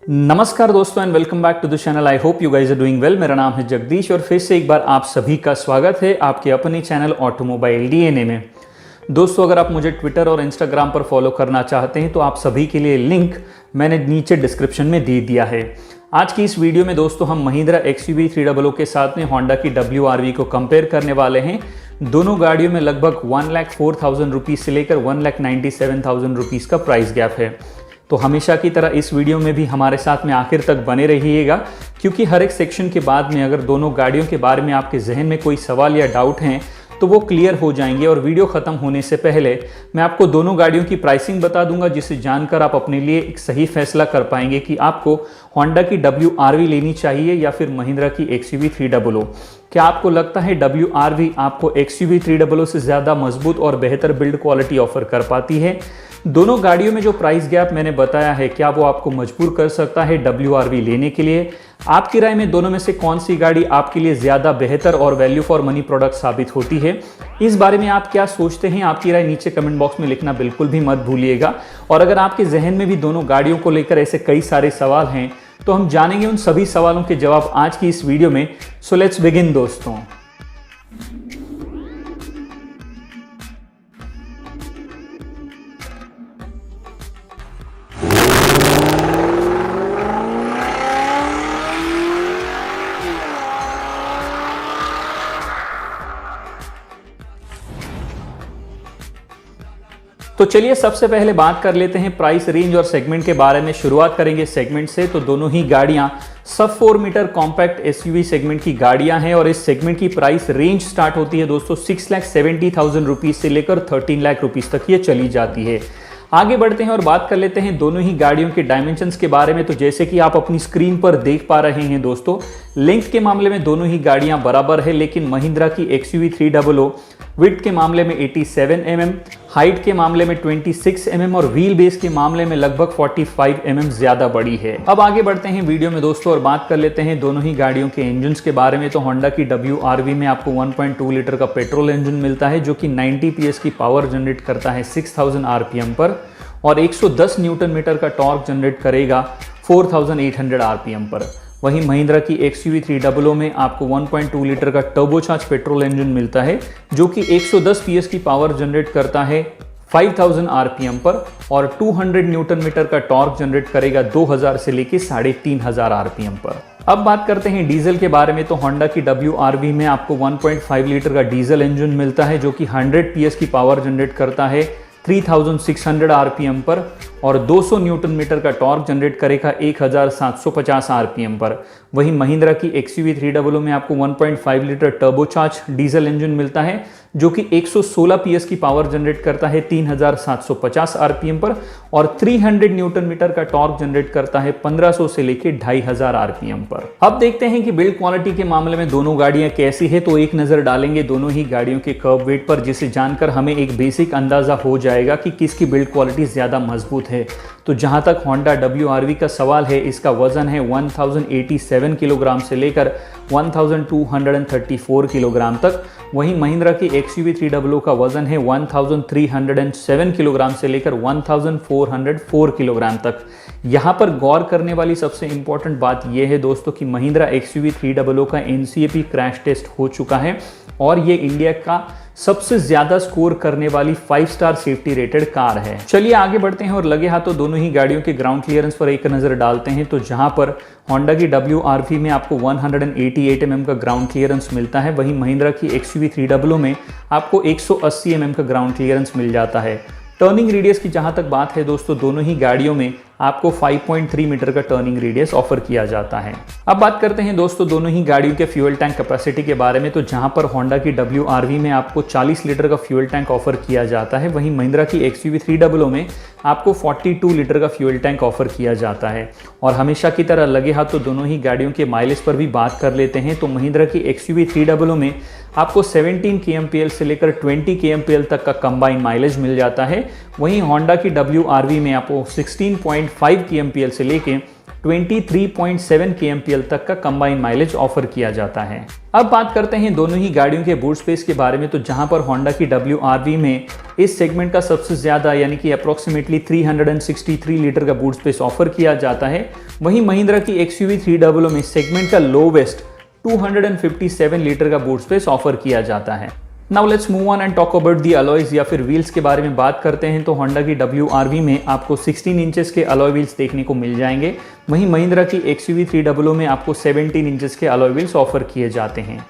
नमस्कार दोस्तों and welcome back to the channel. I hope you guys are doing well. मेरा नाम है जगदीश और फिर से एक बार आप सभी का स्वागत है आपके अपने चैनल ऑटोमोबाइल डीएनए में। दोस्तों अगर आप मुझे ट्विटर और इंस्टाग्राम पर फॉलो करना चाहते हैं तो आप सभी के लिए लिंक मैंने नीचे डिस्क्रिप्शन में दे दिया है। आज की इस वीडियो में दोस्तों हम महिंद्रा XUV 300 के साथ में होंडा की WRV को कंपेयर करने वाले हैं। दोनों गाड़ियों में लगभग 1,04,000 रुपीज़ से लेकर 1,97,000 रुपीज़ का प्राइस गैप है। तो हमेशा की तरह इस वीडियो में भी हमारे साथ में आखिर तक बने रहिएगा, क्योंकि हर एक सेक्शन के बाद में अगर दोनों गाड़ियों के बारे में आपके जहन में कोई सवाल या डाउट हैं तो वो क्लियर हो जाएंगे। और वीडियो ख़त्म होने से पहले मैं आपको दोनों गाड़ियों की प्राइसिंग बता दूंगा, जिसे जानकर आप अपने लिए एक सही फैसला कर पाएंगे कि आपको होंडा की WRV लेनी चाहिए या फिर महिंद्रा की XUV 300। क्या आपको लगता है WRV आपको XUV 300 से ज़्यादा मजबूत और बेहतर बिल्ड क्वालिटी ऑफर कर पाती है? दोनों गाड़ियों में जो प्राइस गैप मैंने बताया है, क्या वो आपको मजबूर कर सकता है WRV लेने के लिए? आपकी राय में दोनों में से कौन सी गाड़ी आपके लिए ज़्यादा बेहतर और वैल्यू फॉर मनी प्रोडक्ट साबित होती है? इस बारे में आप क्या सोचते हैं? आपकी राय नीचे कमेंट बॉक्स में लिखना बिल्कुल भी मत भूलिएगा। और अगर आपके जहन में भी दोनों गाड़ियों को लेकर ऐसे कई सारे सवाल हैं तो हम जानेंगे उन सभी सवालों के जवाब आज की इस वीडियो में। सो लेट्स बिगिन दोस्तों। तो चलिए सबसे पहले बात कर लेते हैं प्राइस रेंज और सेगमेंट के बारे में। शुरुआत करेंगे सेगमेंट से। तो दोनों ही गाड़ियां सब 4 मीटर कॉम्पैक्ट SUV सेगमेंट की गाड़ियां हैं और इस सेगमेंट की प्राइस रेंज स्टार्ट होती है दोस्तों 6,70,000 रुपीज से लेकर 13 लाख रुपीज तक ये चली जाती है। आगे बढ़ते हैं और बात कर लेते हैं दोनों ही गाड़ियों के डायमेंशंस के बारे में। तो जैसे कि आप अपनी स्क्रीन पर देख पा रहे हैं दोस्तों, लेंथ के मामले में दोनों ही गाड़ियां बराबर है, लेकिन महिंद्रा की XUV 300 विड्थ के मामले में 87 mm, हाइट के मामले में 26 mm और व्हील बेस के मामले में लगभग 45 mm ज्यादा बड़ी है। अब आगे बढ़ते हैं वीडियो में दोस्तों और बात कर लेते हैं दोनों ही गाड़ियों के इंजन्स के बारे में। तो होंडा की WRV में आपको 1.2 लीटर का पेट्रोल इंजन मिलता है जो कि 90 PS की पावर जनरेट करता है 6000 RPM पर और 110 न्यूटन मीटर का टॉर्क जनरेट करेगा 4800 RPM पर। वहीं महिंद्रा की XUV 300 में आपको 1.2 लीटर का टर्बोचार्ज पेट्रोल इंजन मिलता है जो कि 110 PS की पावर जनरेट करता है 5000 RPM पर और 200 न्यूटन मीटर का टॉर्क जनरेट करेगा 2000 से लेके 3500 RPM पर। अब बात करते हैं डीजल के बारे में। तो होंडा की WRV में आपको 1.5 लीटर का डीजल इंजन मिलता है जो कि 100 PS की पावर जनरेट करता है 3600 RPM पर और 200 न्यूटन मीटर का टॉर्क जनरेट करेगा 1750 RPM पर। वहीं महिंद्रा की XUV 300 में आपको 1.5 लीटर टर्बोचार्ज डीजल इंजन मिलता है जो कि 116 PS की पावर जनरेट करता है 3750 RPM पर और 300 न्यूटन मीटर का टॉर्क जनरेट करता है 1500 से लेकर 2500 RPM पर। अब देखते हैं कि बिल्ड क्वालिटी के मामले में दोनों गाड़ियां कैसी है। तो एक नज़र डालेंगे दोनों ही गाड़ियों के कर्व वेट पर, जिसे जानकर हमें एक बेसिक अंदाजा हो जाएगा कि किसकी बिल्ड क्वालिटी ज़्यादा मजबूत है। तो जहां तक होंडा WRV का सवाल है, इसका वजन है 1087 किलोग्राम से लेकर 1234 किलोग्राम तक। वहीं महिंद्रा की XUV 300 का वजन है 1307 किलोग्राम से लेकर 1404 किलोग्राम तक। यहाँ पर गौर करने वाली सबसे इंपॉर्टेंट बात यह है दोस्तों कि महिंद्रा XUV 300 का NCAP क्रैश टेस्ट हो चुका है और ये इंडिया का सबसे ज्यादा स्कोर करने वाली 5 स्टार सेफ्टी रेटेड कार है। चलिए आगे बढ़ते हैं और लगे हाथों दोनों ही गाड़ियों के ग्राउंड क्लियरेंस पर एक नजर डालते हैं। तो जहां पर होंडा की WRV में आपको 188 mm का ग्राउंड क्लियरेंस मिलता है, वहीं महिंद्रा की XUV 300 में आपको 180 mm का ग्राउंड क्लियरेंस मिल जाता है। टर्निंग रेडियस की जहां तक बात है दोस्तों, दोनों ही गाड़ियों में आपको 5.3 मीटर का टर्निंग रेडियस ऑफर किया जाता है। अब बात करते हैं दोस्तों दोनों ही गाड़ियों के फ्यूल टैंक कैपेसिटी के बारे में। तो जहां पर होंडा की WRV में आपको 40 लीटर का फ्यूल टैंक ऑफर किया जाता है, वहीं महिंद्रा की XUV 300 में आपको 42 लीटर का फ्यूल टैंक ऑफर किया जाता है। और हमेशा की तरह लगे हाथ तो दोनों ही गाड़ियों के माइलेज पर भी बात कर लेते हैं। तो महिंद्रा की XUV 300 में आपको 17 kmpl से लेकर 20 kmpl तक का कंबाइन माइलेज मिल जाता है। वहीं होंडा की WRV में आपको 16.5 kmpl से लेके 23.7 kmpl तक का कंबाइन माइलेज ऑफर किया जाता है। अब बात करते हैं दोनों ही गाड़ियों के बूट स्पेस के बारे में। तो जहां पर होंडा की WRV में इस सेगमेंट का सबसे ज़्यादा यानी कि अप्रॉक्सीमेटली 363 लीटर का बूट स्पेस ऑफर किया जाता है, वहीं महिंद्रा की XUV 300 में सेगमेंट का लोवेस्ट 257 लीटर का बूट स्पेस ऑफर किया जाता है। Now let's move on and talk about the alloys या फिर व्हील्स के बारे में बात करते हैं। तो होंडा की WRV में आपको 16 इंचेस के अलॉय व्हील्स देखने को मिल जाएंगे, वहीं महिंद्रा की XUV 300 में आपको 17 इंचेस के अलॉय व्हील्स ऑफर किए जाते हैं।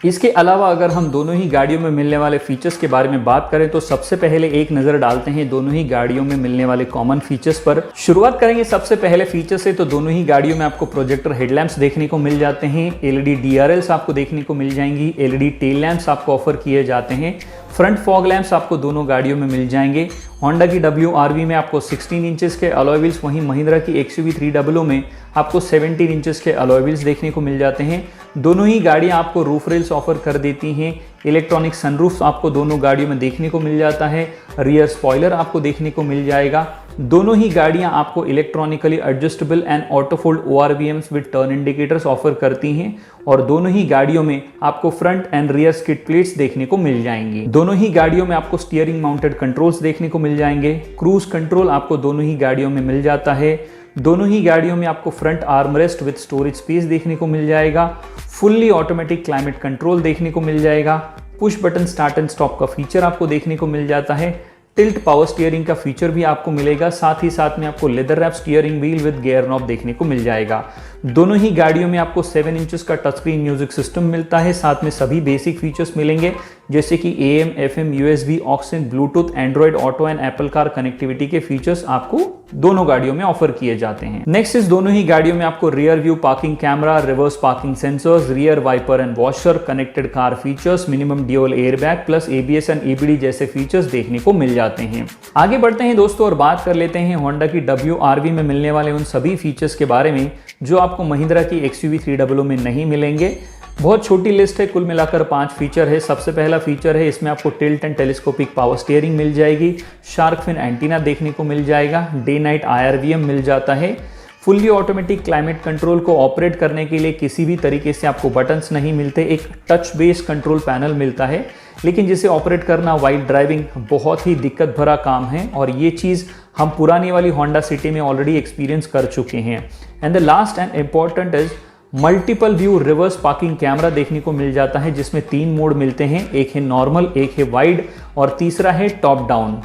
इसके अलावा अगर हम दोनों ही गाड़ियों में मिलने वाले फीचर्स के बारे में बात करें तो सबसे पहले एक नज़र डालते हैं दोनों ही गाड़ियों में मिलने वाले कॉमन फीचर्स पर। शुरुआत करेंगे सबसे पहले फीचर से। तो दोनों ही गाड़ियों में आपको प्रोजेक्टर हेडलैम्प्स देखने को मिल जाते हैं, LED DRLs आपको देखने को मिल जाएंगी, LED टेल लैंप्स आपको ऑफर किए जाते हैं, फ्रंट फॉग लैंप्स आपको दोनों गाड़ियों में मिल जाएंगे। होंडा की WRV में आपको 16 इंचेस के अलॉय व्हील्स, वहीं महिंद्रा की XUV 300 में आपको 17 इंचेस के अलॉय व्हील्स देखने को मिल जाते हैं। दोनों ही गाड़ियां आपको रूफ रेल्स ऑफर कर देती हैं। इलेक्ट्रॉनिक सनरूफ आपको दोनों गाड़ियों में देखने को मिल जाता है, रियर स्पॉइलर आपको देखने को मिल जाएगा। दोनों ही गाड़ियां आपको electronically adjustable and auto fold ORVMs with turn indicators offer करती हैं और दोनों ही गाड़ियों में आपको front end rear skid plates देखने को मिल जाएंगी। दोनों ही गाड़ियों में आपको स्टीयरिंग माउंटेड कंट्रोल्स देखने को मिल जाएंगे। क्रूज कंट्रोल आपको दोनों ही गाड़ियों में मिल जाता है। दोनों ही गाड़ियों में आपको front armrest with storage space देखने को मिल जाएगा। फुल्ली ऑटोमेटिक क्लाइमेट कंट्रोल देखने को मिल जाएगा। Push button start and stop का फीचर आपको देखने को मिल जाता है। टिल्ट पावर स्टीयरिंग का फीचर भी आपको मिलेगा। साथ ही साथ में आपको leather wrap steering wheel with gear knob देखने को मिल जाएगा। दोनों ही गाड़ियों में आपको 7 इंचेस का टच स्क्रीन म्यूजिक सिस्टम मिलता है। साथ में सभी बेसिक फीचर्स मिलेंगे जैसे कि AM, FM, USB, auxin, Bluetooth, Android auto and Apple car connectivity के फीचर्स आपको दोनों गाड़ियों में ऑफर किए जाते हैं। नेक्स्ट इस दोनों ही गाड़ियों में आपको rear view parking camera, reverse parking sensors, rear wiper and washer, connected car features, minimum dual airbag plus ABS and EBD जैसे फीचर्स देखने को मिल जाते हैं। आगे बढ़ते हैं दोस्तों और बात कर लेते हैं होंडा की WRV में मिलने वाले उन सभी फीचर्स के बारे में जो आपको महिंद्रा की XUV 300 में नहीं मिलेंगे। बहुत छोटी लिस्ट है, कुल मिलाकर 5 फीचर है। सबसे पहला फीचर है, इसमें आपको tilt and telescopic power steering मिल जाएगी, शार्क फिन एंटीना देखने को मिल जाएगा, डे नाइट IRVM मिल जाता है। फुल्ली ऑटोमेटिक क्लाइमेट कंट्रोल को ऑपरेट करने के लिए किसी भी तरीके से आपको बटन्स नहीं मिलते, एक टच बेस्ड कंट्रोल पैनल मिलता है, लेकिन जिसे ऑपरेट करना वाइड ड्राइविंग बहुत ही दिक्कत भरा काम है और ये चीज़ हम पुरानी वाली होंडा सिटी में ऑलरेडी एक्सपीरियंस कर चुके हैं। And the last and important is multiple view reverse parking camera देखने को मिल जाता है, जिसमें 3 मोड मिलते हैं, एक है नॉर्मल, एक है वाइड और तीसरा है टॉप डाउन।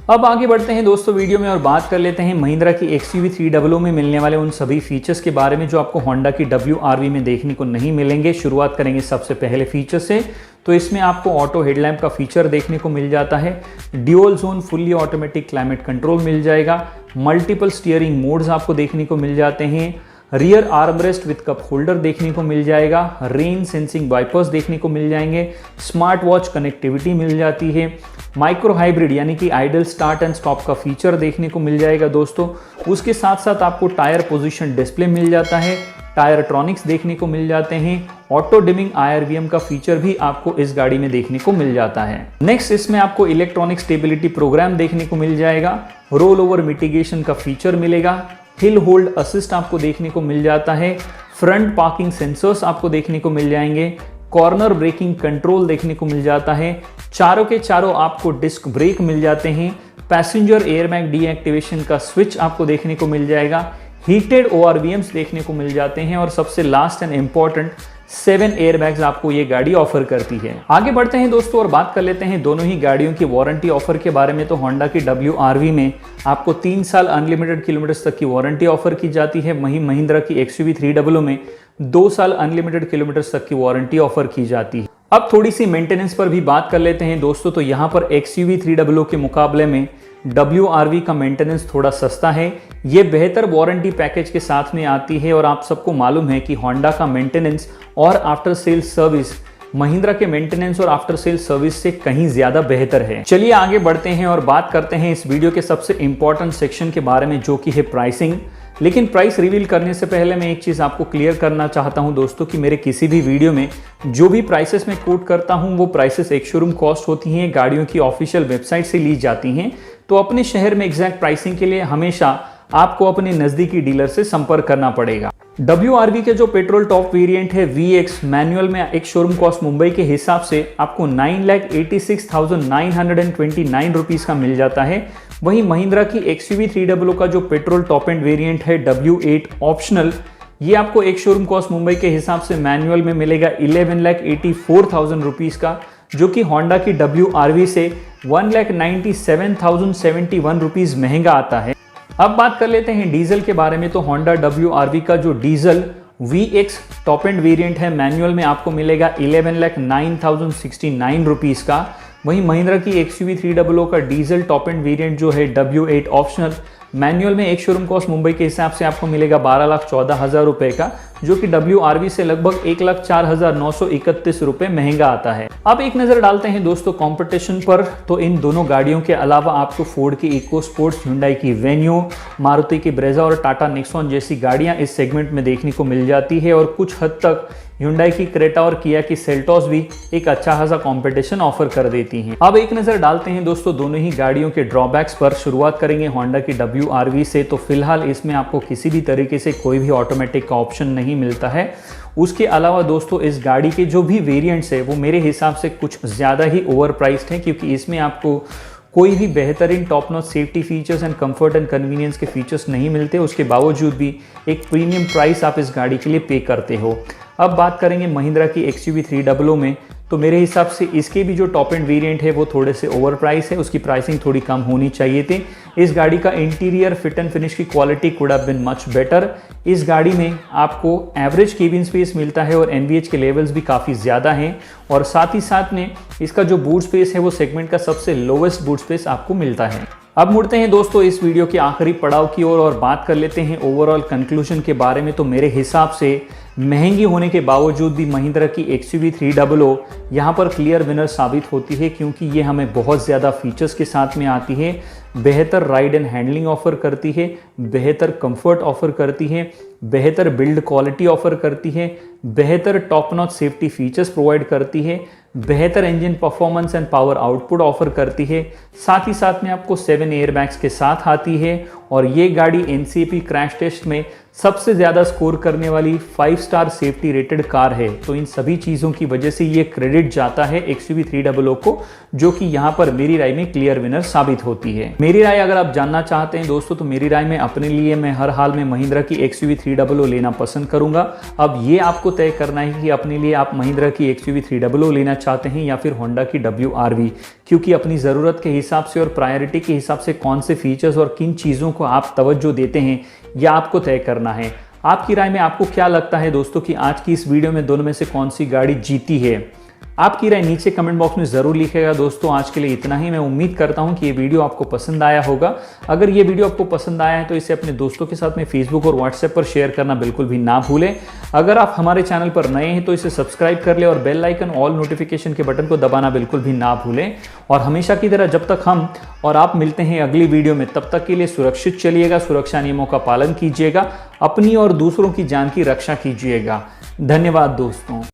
अब आगे बढ़ते हैं दोस्तों वीडियो में और बात कर लेते हैं महिंद्रा की XUV 300 में मिलने वाले उन सभी फीचर्स के बारे में जो आपको होंडा की WRV में देखने को नहीं मिलेंगे। शुरुआत करेंगे सबसे पहले फीचर से। तो इसमें आपको ऑटो हेडलैम्प का फीचर देखने को मिल जाता है, dual zone fully automatic climate control मिल जाएगा, मल्टीपल स्टीयरिंग मोड्स आपको देखने को मिल जाते हैं, rear armrest with cup holder देखने को मिल जाएगा, रेन सेंसिंग वाइपर्स देखने को मिल जाएंगे, स्मार्ट वॉच कनेक्टिविटी मिल जाती है, माइक्रो हाइब्रिड यानी कि आइडल स्टार्ट एंड स्टॉप का फीचर देखने को मिल जाएगा दोस्तों। उसके साथ साथ आपको टायर पोजीशन डिस्प्ले मिल जाता है, टायर ट्रॉनिक्स देखने को मिल जाते हैं, ऑटो डिमिंग IRVM का फीचर भी आपको इस गाड़ी में देखने को मिल जाता है। नेक्स्ट इसमें आपको इलेक्ट्रॉनिक स्टेबिलिटी प्रोग्राम देखने को मिल जाएगा, रोल ओवर मिटिगेशन का फीचर मिलेगा, हिल होल्ड असिस्ट आपको देखने को मिल जाता है, फ्रंट पार्किंग सेंसर्स आपको देखने को मिल जाएंगे, कॉर्नर ब्रेकिंग कंट्रोल देखने को मिल जाता है, चारों के चारों आपको डिस्क ब्रेक मिल जाते हैं, पैसेंजर एयरबैग डीएक्टिवेशन का स्विच आपको देखने को मिल जाएगा, हीटेड ORVMs देखने को मिल जाते हैं और सबसे लास्ट एंड इंपॉर्टेंट 7 एयरबैग्स आपको ये गाड़ी ऑफर करती है। आगे बढ़ते हैं दोस्तों और बात कर लेते हैं दोनों ही गाड़ियों की वारंटी ऑफर के बारे में। तो होंडा की WRV में आपको 3 साल अनलिमिटेड किलोमीटर्स तक की वारंटी ऑफर की जाती है, वहीं महिंद्रा की XUV 300 में 2 साल अनलिमिटेड किलोमीटर्स तक की वारंटी ऑफर की जाती है। अब थोड़ी सी मेंटेनेंस पर भी बात कर लेते हैं दोस्तों। तो यहाँ पर XUV 300 के मुकाबले में WRV का मेंटेनेंस थोड़ा सस्ता है। ये बेहतर वारंटी पैकेज के साथ में आती है और आप सबको मालूम है कि होंडा का मेंटेनेंस और आफ्टर सेल सर्विस महिंद्रा के मेंटेनेंस और आफ्टर सेल सर्विस से कहीं ज्यादा बेहतर है। चलिए आगे बढ़ते हैं और बात करते हैं इस वीडियो के सबसे इंपॉर्टेंट सेक्शन के बारे में, जो कि है प्राइसिंग। लेकिन प्राइस रिवील करने से पहले मैं एक चीज़ आपको क्लियर करना चाहता हूं दोस्तों कि मेरे किसी भी वीडियो में जो भी प्राइसेस मैं कोट करता हूं वो प्राइसेस एक शोरूम कॉस्ट होती हैं, गाड़ियों की ऑफिशियल वेबसाइट से ली जाती हैं। तो अपने शहर में एग्जैक्ट प्राइसिंग के लिए हमेशा आपको अपने नजदीकी डीलर से संपर्क करना पड़ेगा। WRV के जो पेट्रोल टॉप वेरिएंट है VX मैनुअल में एक शोरूम कॉस्ट मुंबई के हिसाब से आपको 9,86,929 रुपीस का मिल जाता है। वहीं महिंद्रा की XUV 300 का जो पेट्रोल टॉप एंड वेरिएंट है W8 ऑप्शनल, ये आपको एक शोरूम कॉस्ट मुंबई के हिसाब से मैनुअल में मिलेगा 11,84,000 रुपीस का, जो कि होंडा की WRV से 1,97,071 रुपीस महंगा आता है। अब बात कर लेते हैं डीजल के बारे में। तो होंडा WRV का जो diesel VX top end variant है मैनुअल में आपको मिलेगा 11,09,069 रुपीस का। वहीं महिंद्रा की XUV 300 का डीजल टॉप एंड वेरिएंट जो है W8 ऑप्शनल मैनुअल में एक शोरूम कॉस्ट मुंबई के हिसाब से आपको मिलेगा 12,14,000 रुपए का, जो कि WRV से लगभग 1,04,931 रुपए महंगा आता है। अब एक नजर डालते हैं दोस्तों कंपटीशन पर। तो इन दोनों गाड़ियों के अलावा आपको फोर्ड की इको स्पोर्ट्स, हुंडई की वेन्यू, मारुति की ब्रेजा और टाटा नेक्सॉन जैसी गाड़ियां इस सेगमेंट में देखने को मिल जाती है, और कुछ हद तक हुंडई की क्रेटा और किया की सेल्टॉस भी एक अच्छा खासा कंपटीशन ऑफर कर देती हैं। अब एक नजर डालते हैं दोस्तों दोनों ही गाड़ियों के ड्रॉबैक्स पर। शुरुआत करेंगे होंडा की WRV से। तो फिलहाल इसमें आपको किसी भी तरीके से कोई भी ऑटोमेटिक का ऑप्शन नहीं मिलता है। उसके अलावा दोस्तों इस गाड़ी के जो भी वेरिएंट्स है वो मेरे हिसाब से कुछ ज़्यादा ही ओवर प्राइस्ड है, क्योंकि इसमें आपको कोई भी बेहतरीन top notch safety features and comfort and convenience के फीचर्स नहीं मिलते। उसके बावजूद भी एक प्रीमियम प्राइस आप इस गाड़ी के लिए पे करते हो। अब बात करेंगे महिंद्रा की XUV 300 में। तो मेरे हिसाब से इसके भी जो टॉप एंड वेरिएंट है वो थोड़े से ओवर प्राइस है, उसकी प्राइसिंग थोड़ी कम होनी चाहिए थी। इस गाड़ी का इंटीरियर फिट एंड फिनिश की quality could have been much better. इस गाड़ी में आपको एवरेज केबिन स्पेस मिलता है और NVH के लेवल्स भी काफ़ी ज़्यादा हैं, और साथ ही साथ में इसका जो बूट स्पेस है वो सेगमेंट का सबसे लोवेस्ट बूट स्पेस आपको मिलता है। अब मुड़ते हैं दोस्तों इस वीडियो के आखिरी पड़ाव की ओर और बात कर लेते हैं ओवरऑल कंक्लूजन के बारे में। तो मेरे हिसाब से महंगी होने के बावजूद भी महिंद्रा की XUV 300 यहाँ पर क्लियर विनर साबित होती है, क्योंकि ये हमें बहुत ज़्यादा फीचर्स के साथ में आती है, बेहतर राइड एंड हैंडलिंग ऑफर करती है, बेहतर कंफर्ट ऑफर करती है, बेहतर बिल्ड क्वालिटी ऑफर करती है, बेहतर top notch safety features provide करती है, बेहतर engine performance and power output offer करती है। साथ ही साथ में आपको 7 एयरबैग्स के साथ आती है, और ये गाड़ी NCAP क्रैश टेस्ट में सबसे ज़्यादा स्कोर करने वाली 5 स्टार सेफ्टी रेटेड कार है। तो इन सभी चीज़ों की वजह से ये क्रेडिट जाता है XUV 300 को, जो कि यहाँ पर मेरी राय में क्लियर विनर साबित होती है। मेरी राय अगर आप जानना चाहते हैं दोस्तों, तो मेरी राय में अपने लिए मैं हर हाल में महिंद्रा की XUV 300 लेना पसंद करूंगा। अब ये आपको तय करना है कि अपने लिए आप महिंद्रा की XUV 300 लेना चाहते हैं या फिर होंडा की WRV, क्योंकि अपनी ज़रूरत के हिसाब से और प्रायोरिटी के हिसाब से कौन से फीचर्स और किन चीज़ों को आप तवज्जो देते हैं यह आपको तय करना है। आपकी राय में आपको क्या लगता है दोस्तों कि आज की इस वीडियो में दोनों में से कौन सी गाड़ी जीती है? आपकी राय नीचे कमेंट बॉक्स में ज़रूर लिखिएगा। दोस्तों आज के लिए इतना ही। मैं उम्मीद करता हूं कि ये वीडियो आपको पसंद आया होगा। अगर ये वीडियो आपको पसंद आया है तो इसे अपने दोस्तों के साथ में फेसबुक और व्हाट्सएप पर शेयर करना बिल्कुल भी ना भूलें। अगर आप हमारे चैनल पर नए हैं तो इसे सब्सक्राइब कर ले और बेल आइकन ऑल नोटिफिकेशन के बटन को दबाना बिल्कुल भी ना भूलें। और हमेशा की तरह जब तक हम और आप मिलते हैं अगली वीडियो में, तब तक के लिए सुरक्षित चलिएगा, सुरक्षा नियमों का पालन कीजिएगा, अपनी और दूसरों की जान की रक्षा कीजिएगा। धन्यवाद दोस्तों।